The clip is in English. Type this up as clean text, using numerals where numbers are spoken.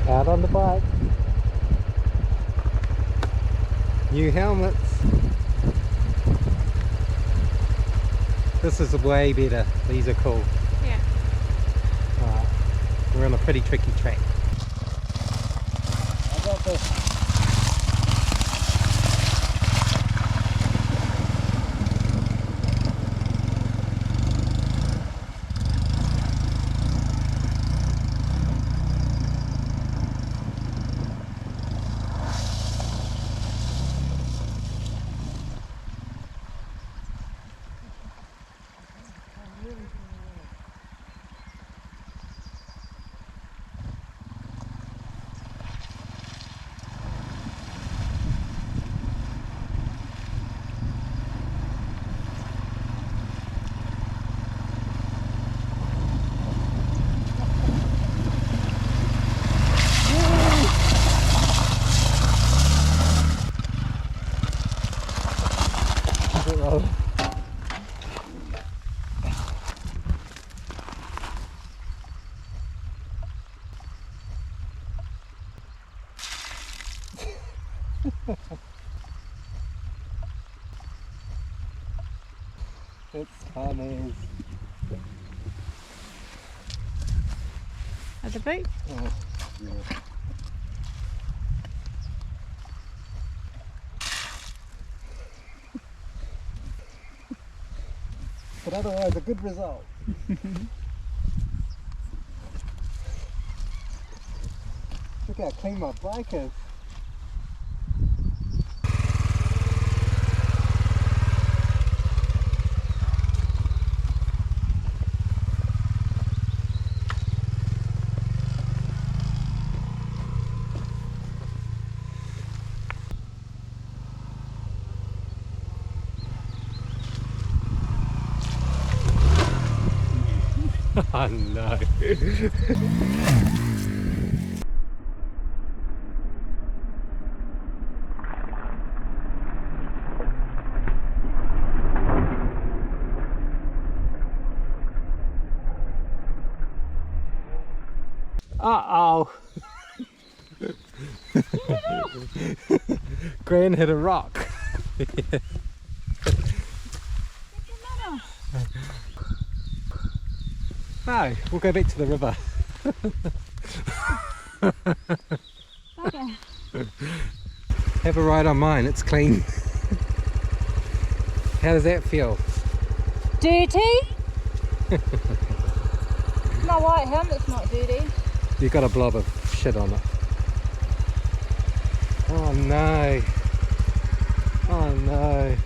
Out on the bike. New helmets. This is way better. These are cool. Yeah. Alright. We're on a pretty tricky track. I got this. It's funny. At the boat? Oh, yeah. But otherwise, a good result. Look how clean my bike is. Oh no. Uh-oh. Gran hit a rock. No, we'll go back to the river. Okay. Have a ride on mine, it's clean. How does that feel? Dirty? My white helmet's not dirty. You've got a blob of shit on it. Oh no. Oh no.